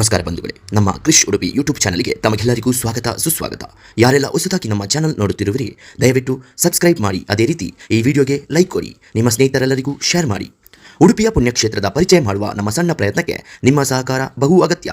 ನಮಸ್ಕಾರ ಬಂಧುಗಳೇ, ನಮ್ಮ ಕ್ರಿಶ್ ಉಡುಪಿ ಯೂಟ್ಯೂಬ್ ಚಾನಲ್ಗೆ ತಮಗೆಲ್ಲರಿಗೂ ಸ್ವಾಗತ ಸುಸ್ವಾಗತ. ಯಾರೆಲ್ಲ ಹೊಸದಾಗಿ ನಮ್ಮ ಚಾನಲ್ ನೋಡುತ್ತಿರುವಿರಿ ದಯವಿಟ್ಟು ಸಬ್ಸ್ಕ್ರೈಬ್ ಮಾಡಿ, ಅದೇ ರೀತಿ ಈ ವಿಡಿಯೋಗೆ ಲೈಕ್ ಕೊಡಿ, ನಿಮ್ಮ ಸ್ನೇಹಿತರೆಲ್ಲರಿಗೂ ಶೇರ್ ಮಾಡಿ. ಉಡುಪಿಯ ಪುಣ್ಯಕ್ಷೇತ್ರದ ಪರಿಚಯ ಮಾಡುವ ನಮ್ಮ ಸಣ್ಣ ಪ್ರಯತ್ನಕ್ಕೆ ನಿಮ್ಮ ಸಹಕಾರ ಬಹು ಅಗತ್ಯ.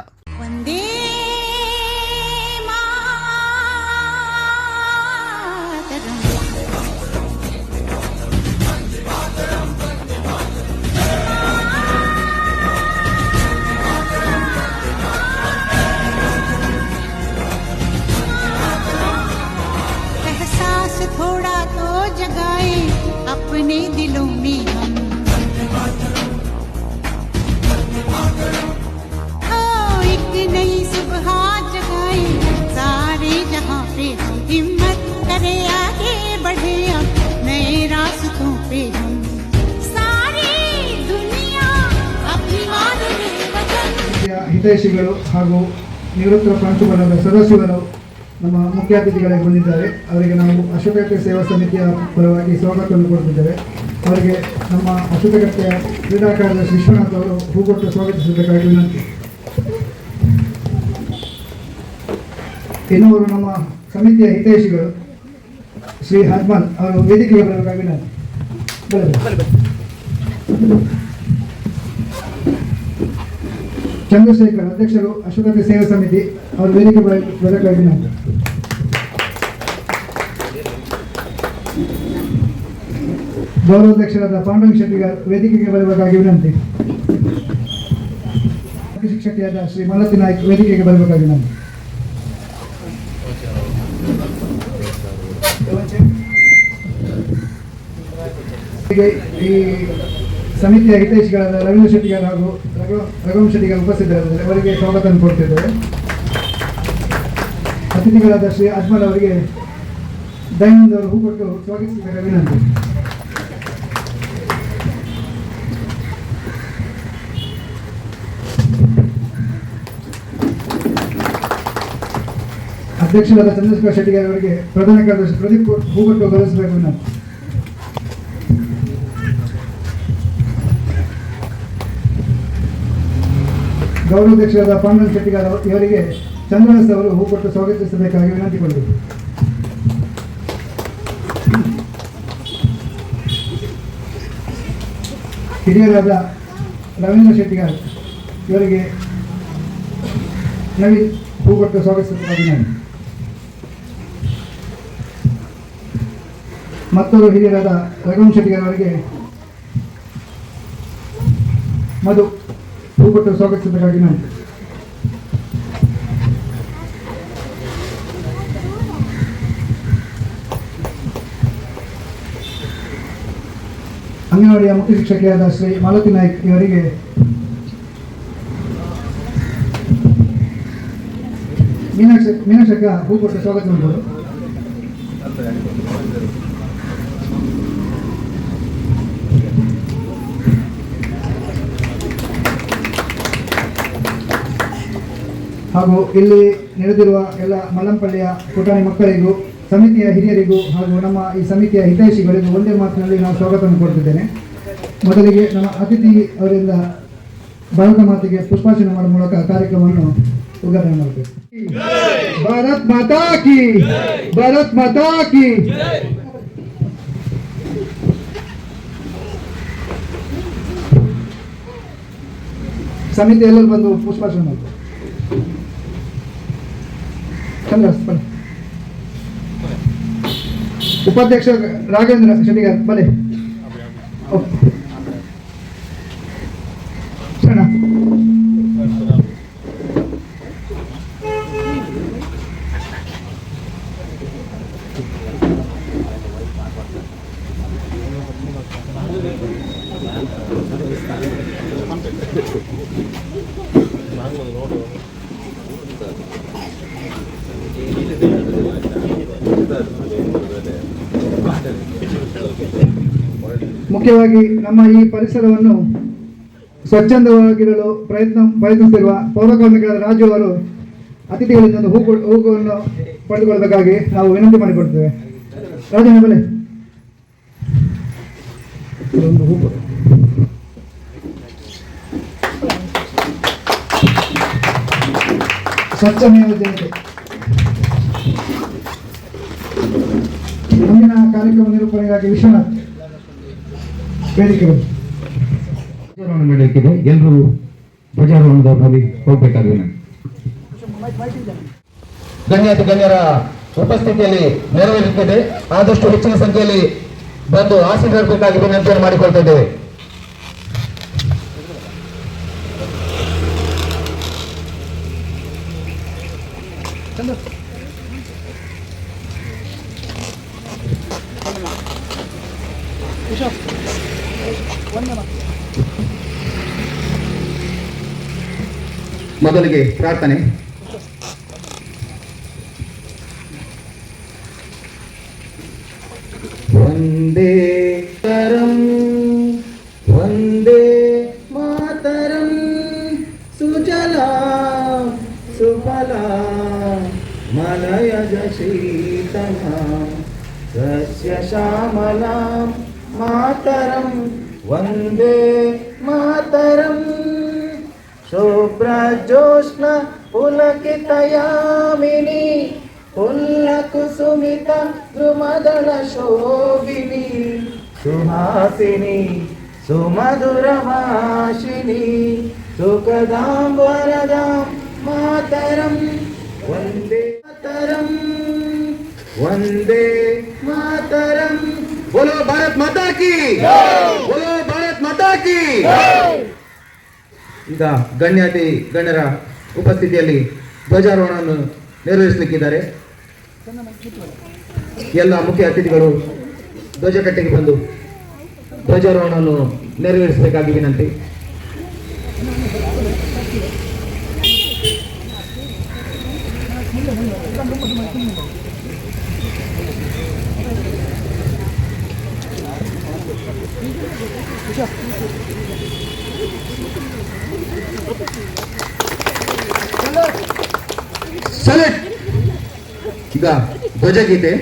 थोड़ा तो जगाए अपने दिलों में हम, एक नई सुबह जगाए सारे जहां पे हम, हिम्मत करे आगे बढ़े अब नए रास्तों पे हम, सारी दुनिया अपनी मानने वतन. ಹಿತೈಷಿಗಳು ಹಾಗೂ ನಿವೃತ್ತ ಪ್ರಾಂಶುಪಾಲರ ಸದಸ್ಯರು ನಮ್ಮ ಮುಖ್ಯ ಅತಿಥಿಗಳಾಗಿ ಬಂದಿದ್ದಾರೆ. ಅವರಿಗೆ ನಾವು ಅಶೋಕಗಟ್ಟೆ ಸೇವಾ ಸಮಿತಿಯ ಪರವಾಗಿ ಸ್ವಾಗತವನ್ನು ಕೊಡ್ತಿದ್ದೇವೆ. ಅವರಿಗೆ ನಮ್ಮ ಅಶೋಕಗಟ್ಟೆಯ ಕ್ರೀಡಾ ಕಾರ್ಯದರ್ಶಿ ವಿಶ್ವನಾಥ್ ಅವರು ಹೂಗೊಟ್ಟು ಸ್ವಾಗತಿಸಬೇಕಾಗಿ ವಿನಂತಿ. ಇನ್ನೂರು ನಮ್ಮ ಸಮಿತಿಯ ಹಿತೈಷಿಗಳು ಶ್ರೀ ಹಜ್ಮಲ್ ಅವರು ವೇದಿಕೆಗೆ ಬರಬೇಕಾಗಿ ವಿನಂತಿ. ಚಂದ್ರಶೇಖರ್ ಅಧ್ಯಕ್ಷರು ಅಶೋಕಗಟ್ಟೆ ಸೇವಾ ಸಮಿತಿ ಅವರು ವೇದಿಕೆ ಬರಬೇಕಾಗಿ ವಿನಂತಿ. ಗೌರವಾಧ್ಯಕ್ಷರಾದ ಪಾಂಡುರಂಗ ಶೆಟ್ಟಿಗಾರ್ ವೇದಿಕೆಗೆ ಬರಬೇಕಾಗಿ ವಿನಂತಿ. ಶಿಕ್ಷಕಿಯಾದ ಶ್ರೀ ಮಾಲತಿ ನಾಯ್ಕ್ ವೇದಿಕೆಗೆ ಬರಬೇಕಾಗಿ ವಿನಂತಿ. ಈ ಸಮಿತಿಯ ಹಿತೈಷಿಗಳಾದ ರವೀಂದ್ರ ಶೆಟ್ಟಿಗಾರ್ ಹಾಗೂ ರಘುವಂಶ ಶೆಟ್ಟಿಗಾರ್ ಉಪಸ್ಥಿತರಿದ್ದಾರೆ. ಅವರಿಗೆ ಸ್ವಾಗತವನ್ನು ಕೊಡ್ತಿದ್ದೇವೆ. ಅತಿಥಿಗಳಾದ ಶ್ರೀ ಅಜ್ಮಲ್ ಅವರಿಗೆ ದಯಾನಂದ್ ಅವರು ಹೂ ಕೊಟ್ಟು ಸ್ವಾಗತಿಸಬೇಕಾಗಿ ವಿನಂತಿ. ಅಧ್ಯಕ್ಷರಾದ ಚಂದ್ರಶೇಖರ್ ಶೆಟ್ಟಿಗಾರ್ ಅವರಿಗೆ ಪ್ರಧಾನ ಕಾರ್ಯದರ್ಶಿ ಪ್ರದೀಪ್ ಹೂ ಕೊಟ್ಟು ಗೌರವಿಸಬೇಕು ವಿನಂತಿ. ಗೌರವಾಧ್ಯಕ್ಷರಾದ ಪಾಂಡುರಂಗ ಶೆಟ್ಟಿಗಾರ್ ಇವರಿಗೆ ಚಂದ್ರದಾಸ್ ಅವರು ಹೂ ಕೊಟ್ಟು ಸ್ವಾಗತಿಸಬೇಕಾಗಿ ವಿನಂತಿಕೊಂಡಿದ್ದರು. ಹಿರಿಯರಾದ ರವೀಂದ್ರ ಶೆಟ್ಟಿಗಾರ್ ಇವರಿಗೆ ನವೀನ್ ಹೂ ಕೊಟ್ಟು ಸ್ವಾಗತಿಸಬೇಕಾಗಿ ವಿನಂತಿ. ಮತ್ತೊಬ್ಬರು ಹಿರಿಯರಾದ ರಘುವಂಶ ಶೆಟ್ಟಿಗಾರ್ ಅವರಿಗೆ ಮಧು ಹೂ ಕೊಟ್ಟು ಸ್ವಾಗತಿಸಬೇಕಾಗಿ ವಿನಂತಿ. ಅಂಗನವಾಡಿಯ ಮುಖ್ಯ ಶಿಕ್ಷಕಿಯಾದ ಶ್ರೀ ಮಾಲತಿ ನಾಯ್ಕ್ ಇವರಿಗೆ ಮೀನಾಕ್ಷಕ ಹೂ ಕೊಟ್ಟು ಸ್ವಾಗತ ಮಾಡಬಹುದು. ಹಾಗೂ ಇಲ್ಲಿ ನೆರೆದಿರುವ ಎಲ್ಲ ಮಲ್ಲಂಪಳ್ಳಿಯ ಪುಟಾಣಿ ಮಕ್ಕಳಿಗೂ ಸಮಿತಿಯ ಹಿರಿಯರಿಗೂ ಹಾಗೂ ನಮ್ಮ ಈ ಸಮಿತಿಯ ಹಿತೈಷಿಗಳಿಗೂ ಒಂದೇ ಮಾತಿನಲ್ಲಿ ನಾವು ಸ್ವಾಗತವನ್ನು ಕೊಡ್ತಿದ್ದೇನೆ. ಮೊದಲಿಗೆ ನಮ್ಮ ಅತಿಥಿ ಅವರಿಂದ ಭಾರತ ಮಾತೆಗೆ ಪುಷ್ಪಾರ್ಚನೆ ಮಾಡುವ ಮೂಲಕ ಕಾರ್ಯಕ್ರಮವನ್ನು ಉದ್ಘಾಟನೆ ಮಾಡಬೇಕು. ಭಾರತ್ ಮಾತಾ ಕಿ, ಭಾರತ್ ಮಾತಾ ಕಿ. ಸಮಿತಿ ಎಲ್ಲರೂ ಬಂದು ಪುಷ್ಪಾರ್ಚನೆ ಮಾಡಬೇಕು. ಉಪಾಧ್ಯಕ್ಷ ರಾಘವೇಂದ್ರ ಶೆಟ್ಟಿಗಾರ್ ಬಲೆ. ಮುಖ್ಯವಾಗಿ ನಮ್ಮ ಈ ಪರಿಸರವನ್ನು ಸ್ವಚ್ಛಂದವಾಗಿರಲು ಪ್ರಯತ್ನಿಸುತ್ತಿರುವ ಪೌರಕಾರ್ಮಿಕರಾದ ರಾಜು ಅವರು ಅತಿಥಿಗಳಿಂದ ಹೂವನ್ನು ಪಡೆದುಕೊಳ್ಳಬೇಕಾಗಿ ನಾವು ವಿನಂತಿ ಮಾಡಿಕೊಡ್ತೇವೆ. ರಾಜನ ಬಲೆ ಸ್ವಚ್ಛಮೇವ ಜಯತೆ. ಮುಂದಿನ ಕಾರ್ಯಕ್ರಮ ನಿರೂಪಣೆಗಾಗಿ ವಿಶ್ವನಾಥ್ ವೇದಿಕೆ ಬಂದು ಧ್ವಜಾರೋಹಣ ಮಾಡಲಿಕ್ಕಿದೆ. ಎಲ್ಲರೂ ಧ್ವಜಾರೋಹಣದ ಬಳಿ ಹೋಗ್ಬೇಕಾಗಿದೆ. ಗಣ್ಯರ ಉಪಸ್ಥಿತಿಯಲ್ಲಿ ನೆರವೇರುತ್ತದೆ. ಆದಷ್ಟು ಹೆಚ್ಚಿನ ಸಂಖ್ಯೆಯಲ್ಲಿ ಬಂದು ಆಶೀರ್ವದಿಸಬೇಕಾಗಿ ವಿನಂತಿಯನ್ನು ಮಾಡಿಕೊಳ್ತಾ ಇದ್ದೇವೆ. ಮೊದಲಿಗೆ ಪ್ರಾರ್ಥನೆ. ವಂದೇ ಮಾತರಂ ವಂದೇ ಮಾತರಂ ಸುಜಲಾಂ ಸುಫಲಾಂ ಮಲಯಜ ಶೀತಲಾಂ ಸಸ್ಯ ಶ್ಯಾಮಲಾಂ ಮಾತರಂ ವಂದೇ ಮಾತರಂ ಶುಭ್ರಜೋಷ್ಣ ಪುಲಕಿತಯಾಮಿನಿ ಪುಲ್ಲಕುಸುಮಿತ ದ್ರುಮದಳ ಶೋಭಿನಿ ಸುಹಾಸಿನಿ ಸುಮಧುರಭಾಷಿಣಿ ಸುಖದಾಂ ವರದಾಂ ಮಾತರಂ ವಂದೇ ಮಾತರಂ ವಂದೇ ಮಾತರಂ. ಬೋಲೋ ಭಾರತ್ ಮಾತಾ ಕಿ, ಬೋಲೋ ಭಾರತ್ ಮಾತಾ ಕಿ. ಈಗ ಗಣ್ಯರ ಉಪಸ್ಥಿತಿಯಲ್ಲಿ ಧ್ವಜಾರೋಹಣವನ್ನು ನೆರವೇರಿಸಲಿಕ್ಕಿದ್ದಾರೆ. ಎಲ್ಲ ಮುಖ್ಯ ಅತಿಥಿಗಳು ಧ್ವಜಕಟ್ಟೆಗೆ ಬಂದು ಧ್ವಜಾರೋಹಣವನ್ನು ನೆರವೇರಿಸಬೇಕಾಗಿ ವಿನಂತಿ. ಈಗ ಧ್ವಜಗೀತೆ.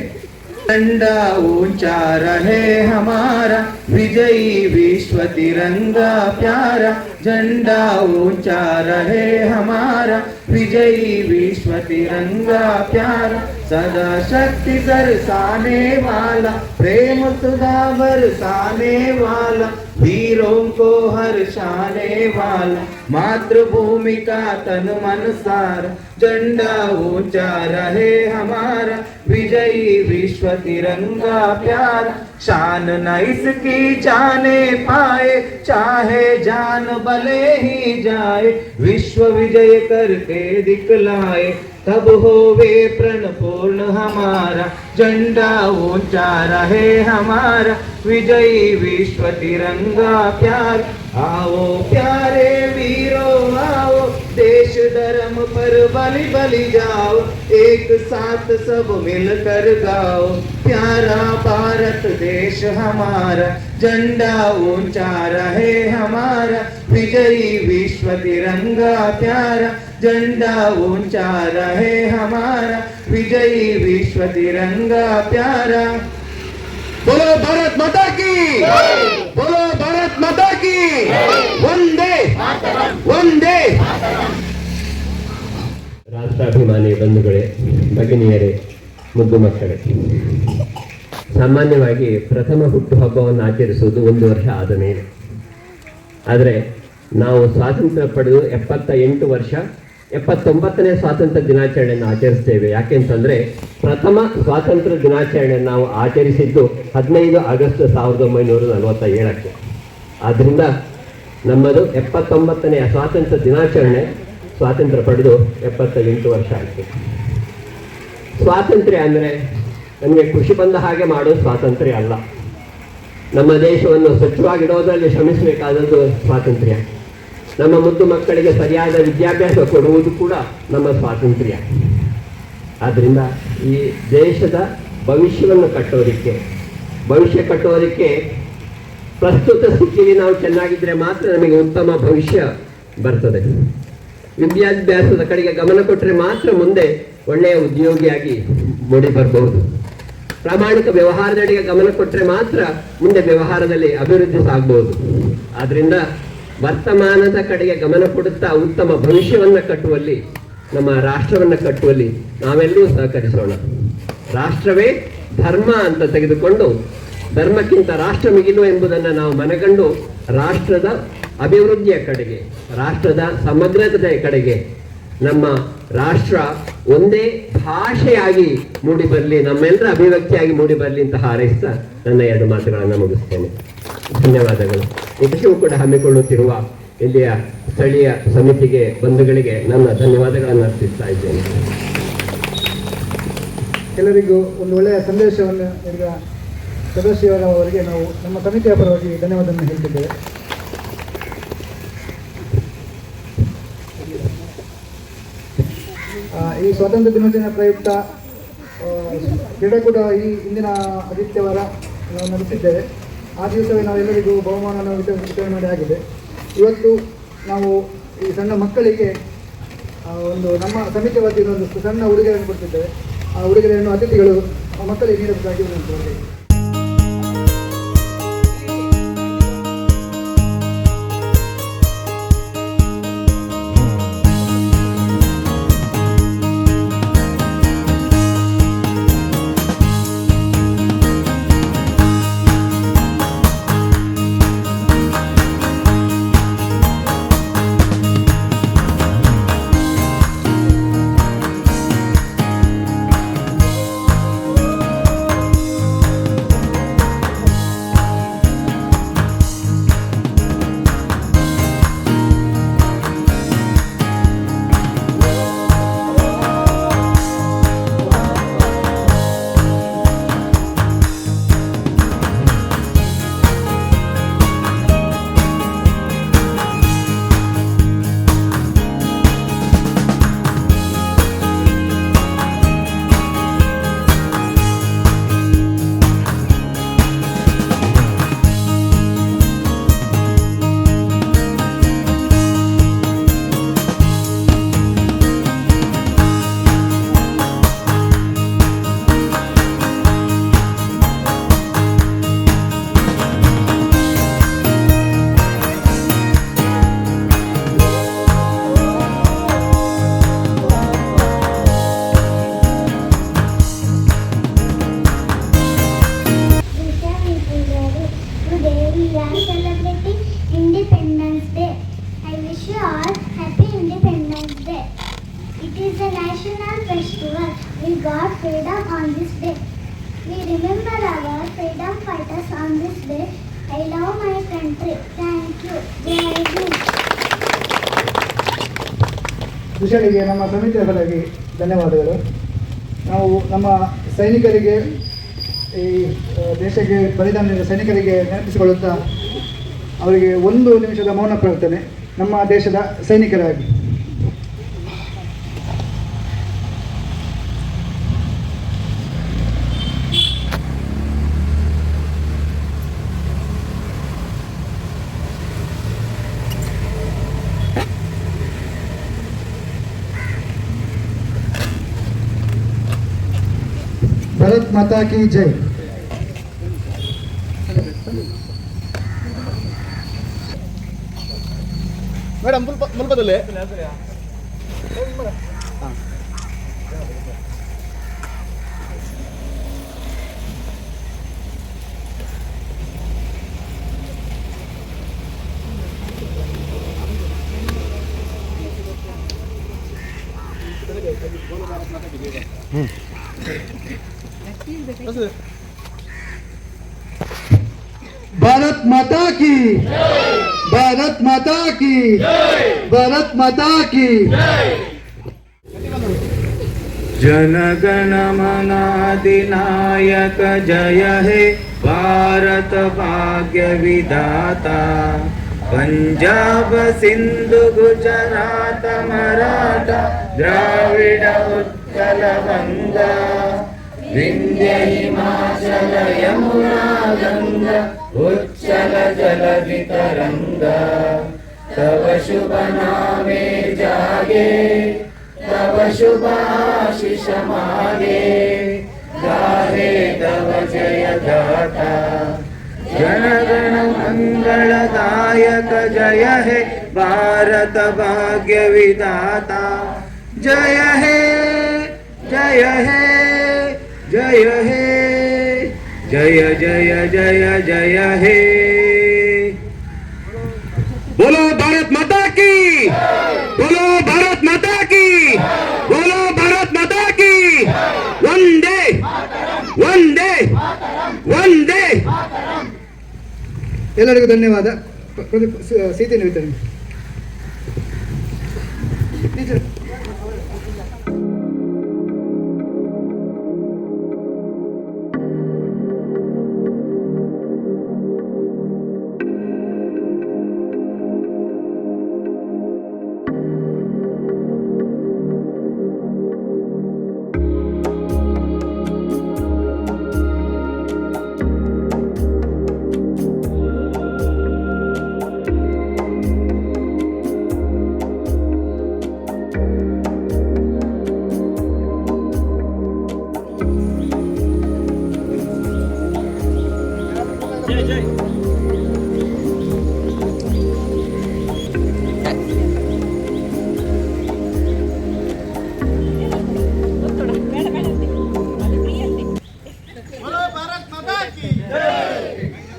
झंडा ऊंचा रहे हमारा विजयी विश्व तिरंगा प्यारा. झंडा ऊंचा रहे हमारा विजयी विश्व तिरंगा प्यारा. सदा शक्ति बरसाने वाला प्रेम सुधा बरसाने वाला वीरों को हर्षाने वाला मातृभूमि का तन मन सारा. झंडा ऊंचा रहे हमारा विजयी विश्व तिरंगा प्यारा. शान न इसकी जाने पाए चाहे जान भले ही जाए. विश्व विजय करके दिखलाए तब होवे प्रण पूर्ण हमारा. झंडा ऊंचा रहे हमारा विजयी विश्व तिरंगा प्यार. आओ प्यारे वीरों आओ देश धर्म पर बलि बलि जाओ. एक साथ सब मिलकर गाओ प्यारा भारत देश हमारा. झंडा ऊंचा रहे हमारा विजयी विश्व तिरंगा प्यारा. झंडा ऊंचा रहे हमारा विजयी विश्व तिरंगा प्यारा. बोलो भारत माता की, बोलो भारत माता की. वंदे वंदे. ರಾಷ್ಟ್ರಾಭಿಮಾನಿ ಬಂಧುಗಳೇ, ಭಗಿನಿಯರೇ, ಮುದ್ದು ಮಕ್ಕಳೇ, ಸಾಮಾನ್ಯವಾಗಿ ಪ್ರಥಮ ಹುಟ್ಟುಹಬ್ಬವನ್ನು ಆಚರಿಸುವುದು 1 ವರ್ಷ ಆದ ಮೇಲೆ. ಆದರೆ ನಾವು ಸ್ವಾತಂತ್ರ್ಯ ಪಡೆದು 78 ವರ್ಷ 79ನೇ ಸ್ವಾತಂತ್ರ್ಯ ದಿನಾಚರಣೆಯನ್ನು ಆಚರಿಸ್ತೇವೆ. ಯಾಕೆಂತಂದರೆ ಪ್ರಥಮ ಸ್ವಾತಂತ್ರ್ಯ ದಿನಾಚರಣೆಯನ್ನು ನಾವು ಆಚರಿಸಿದ್ದು 15 ಆಗಸ್ಟ್ 1947ಕ್ಕೆ. ಆದ್ದರಿಂದ ನಮ್ಮದು 79ನೇ ಸ್ವಾತಂತ್ರ್ಯ ದಿನಾಚರಣೆ. ಸ್ವಾತಂತ್ರ್ಯ ಪಡೆದು 78 ವರ್ಷ ಆಯಿತು. ಸ್ವಾತಂತ್ರ್ಯ ಅಂದರೆ ನಮಗೆ ಖುಷಿ ಬಂದ ಹಾಗೆ ಮಾಡೋ ಸ್ವಾತಂತ್ರ್ಯ ಅಲ್ಲ. ನಮ್ಮ ದೇಶವನ್ನು ಸ್ವಚ್ಛವಾಗಿಡೋದರಲ್ಲಿ ಶ್ರಮಿಸಬೇಕಾದದ್ದು ಸ್ವಾತಂತ್ರ್ಯ. ನಮ್ಮ ಮುದ್ದು ಮಕ್ಕಳಿಗೆ ಸರಿಯಾದ ವಿದ್ಯಾಭ್ಯಾಸ ಕೊಡುವುದು ಕೂಡ ನಮ್ಮ ಸ್ವಾತಂತ್ರ್ಯ. ಆದ್ದರಿಂದ ಈ ದೇಶದ ಭವಿಷ್ಯವನ್ನು ಭವಿಷ್ಯ ಕಟ್ಟೋದಕ್ಕೆ ಪ್ರಸ್ತುತ ಸ್ಥಿತಿಯಲ್ಲಿ ನಾವು ಚೆನ್ನಾಗಿದ್ದರೆ ಮಾತ್ರ ನಮಗೆ ಉತ್ತಮ ಭವಿಷ್ಯ ಬರ್ತದೆ. ವಿದ್ಯಾಭ್ಯಾಸದ ಕಡೆಗೆ ಗಮನ ಕೊಟ್ಟರೆ ಮಾತ್ರ ಮುಂದೆ ಒಳ್ಳೆಯ ಉದ್ಯೋಗಿಯಾಗಿ ಮೂಡಿ ಬರಬಹುದು. ಪ್ರಾಮಾಣಿಕ ವ್ಯವಹಾರದೆಡೆಗೆ ಗಮನ ಕೊಟ್ಟರೆ ಮಾತ್ರ ಮುಂದೆ ವ್ಯವಹಾರದಲ್ಲಿ ಅಭಿವೃದ್ಧಿ ಸಾಗಬಹುದು. ಆದ್ದರಿಂದ ವರ್ತಮಾನದ ಕಡೆಗೆ ಗಮನ ಕೊಡುತ್ತಾ ಉತ್ತಮ ಭವಿಷ್ಯವನ್ನು ಕಟ್ಟುವಲ್ಲಿ ನಮ್ಮ ರಾಷ್ಟ್ರವನ್ನು ಕಟ್ಟುವಲ್ಲಿ ನಾವೆಲ್ಲರೂ ಸಹಕರಿಸೋಣ. ರಾಷ್ಟ್ರವೇ ಧರ್ಮ ಅಂತ ತೆಗೆದುಕೊಂಡು ಧರ್ಮಕ್ಕಿಂತ ರಾಷ್ಟ್ರ ಮಿಗಿಲು ಎಂಬುದನ್ನು ನಾವು ಮನಗಂಡು ರಾಷ್ಟ್ರದ ಅಭಿವೃದ್ಧಿಯ ಕಡೆಗೆ, ರಾಷ್ಟ್ರದ ಸಮಗ್ರತೆಯ ಕಡೆಗೆ ನಮ್ಮ ರಾಷ್ಟ್ರ ಒಂದೇ ಭಾಷೆಯಾಗಿ ಮೂಡಿಬರಲಿ, ನಮ್ಮೆಲ್ಲರ ಅಭಿವ್ಯಕ್ತಿಯಾಗಿ ಮೂಡಿಬರಲಿ ಅಂತ ಹಾರೈಸ್ತಾ ನನ್ನ 2 ಮಾತುಗಳನ್ನು ಮುಗಿಸ್ತೇನೆ. ಧನ್ಯವಾದಗಳು. ಈ ವರ್ಷವೂ ಕೂಡ ಹಮ್ಮಿಕೊಳ್ಳುತ್ತಿರುವ ಇಲ್ಲಿಯ ಸ್ಥಳೀಯ ಸಮಿತಿಗೆ, ಬಂಧುಗಳಿಗೆ ನನ್ನ ಧನ್ಯವಾದಗಳನ್ನು ಅರ್ಪಿಸ್ತಾ ಇದ್ದೇನೆ. ಎಲ್ಲರಿಗೂ ಒಂದು ಒಳ್ಳೆಯ ಸಂದೇಶವನ್ನು ಈಗ ಸದಸ್ಯರವರಿಗೆ ನಾವು ನಮ್ಮ ಸಮಿತಿಯ ಪರವಾಗಿ ಧನ್ಯವಾದವನ್ನು ಹೇಳ್ತಿದ್ದೇವೆ. ಈ ಸ್ವಾತಂತ್ರ್ಯ ದಿನಾಚರಣೆ ಪ್ರಯುಕ್ತ ಕ್ರೀಡಾಕೂಟ ಈ ಇಂದಿನ ಆದಿತ್ಯವಾರ ನಾವು ನಡೆಸಿದ್ದೇವೆ. ಆ ದಿವಸವೇ ನಾವೆಲ್ಲರಿಗೂ ಬಹುಮಾನವನ್ನು ವಿತರಣೆ ಮಾಡಿ ಆಗಿದೆ. ಇವತ್ತು ನಾವು ಈ ಸಣ್ಣ ಮಕ್ಕಳಿಗೆ ಒಂದು ನಮ್ಮ ಸಮಿತಿ ವತಿಯಿಂದ ಒಂದು ಸಣ್ಣ ಉಡುಗೊರೆಯನ್ನು ಕೊಡ್ತಿದ್ದೇವೆ. ಆ ಉಡುಗೊರೆಯನ್ನು ಅತಿಥಿಗಳು ಮಕ್ಕಳಿಗೆ ನೀಡಬೇಕಾಗಿ ವಿನಂತಿ. We got freedom on this day. We remember our freedom fighters on this day. I love my country. Thank you. Jai Hind. ವಿಷಯಗಳಿಗೆ ನಮ್ಮ ಸಮಿತಿಯ ಪರವಾಗಿ ಧನ್ಯವಾದಗಳು. ನಾವು ನಮ್ಮ ಸೈನಿಕರಿಗೆ, ಈ ದೇಶಕ್ಕೆ ಬಲಿದಾನ ನೀಡಿದ ಸೈನಿಕರಿಗೆ ನೆನಪಿಸಿಕೊಳ್ಳುತ್ತಾ ಅವರಿಗೆ 1 ನಿಮಿಷದ ಮೌನ ಪ್ರಾರ್ಥನೆ ನಮ್ಮ ದೇಶದ ಸೈನಿಕರಾಗಿ. भारत माता की जय. ಮೇಡಮ್ ಮುಲ್ಪದಲ್ಲಿ भारत माता की, भारत माता की, भारत माता की. जनगण मन अधिनायक जय हे भारत भाग्य विधाता. पंजाब सिंधु गुजरात मराठा द्राविड उत्कल गंगा विंध्य हिमाचल यमुना गंगा उच्चल जलधि तरंगा. तव शुभ नामे जागे तव शुभ आशीष मागे गाहे तव जय गाथा. जनगण मंगलदायक जय हे भारत भाग्य विधाता. जय हे जय हे जय हे जय जय जय जय हे। बोलो भारत माता की, बोलो भारत माता की, बोलो भारत माता की। वंदे वंदे वंदे। ಎಲ್ಲರಿಗೂ ಧನ್ಯವಾದ. ಸೀತೆಯನ್ನು ವಿತರಣೆ.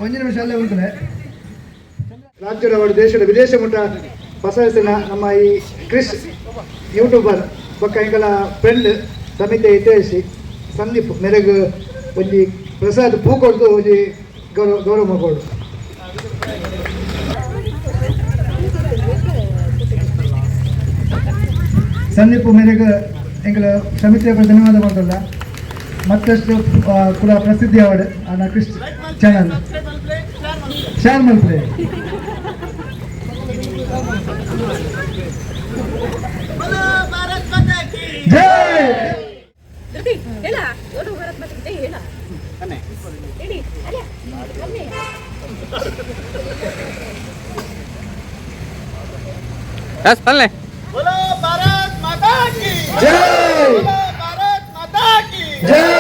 ಒಂದು ನಿಮಿಷ ಅಲ್ಲೇ ಉಂಟು. ರಾಜ್ಯದ ಅವರು ದೇಶದ ವಿದೇಶ ಮಟ್ಟ ಪಸರಿಸಿನ ನಮ್ಮ ಈ ಕ್ರಿಸ್ ಯೂಟ್ಯೂಬರ್ ಬೊಕ್ಕ ಎಂಕಲ ಫ್ರೆಂಡ್ ಸಮಿತಿ ಹಿತೈಷಿ ಸಂದೀಪ್ ಮೇರೆಗೆ ಒಂದು ಪ್ರಸಾದ್ ಪೂ ಕೊಡ್ದು ಒಂದು ಗೌರವ ಮಾಡ್ಬೋದು. ಸಂದೀಪ್ ಮೇರೆಗೆ ಎಂಕಲ ಸಮಿತಿಯ ಧನ್ಯವಾದ ಮಾಡ್ತಲ್ಲ. ಮತ್ತಷ್ಟು ಕುಲ ಪ್ರಸಿದ್ಧಿ ಅವಾರ್ಡ್ ಆನ ಕ್ರಿಸ್ ಚಾನಲ್ ಶೇರ್ ಮಲ್ಪೆ. ಜೈ बोलो भारत माता की जय बोलो भारत माता की जय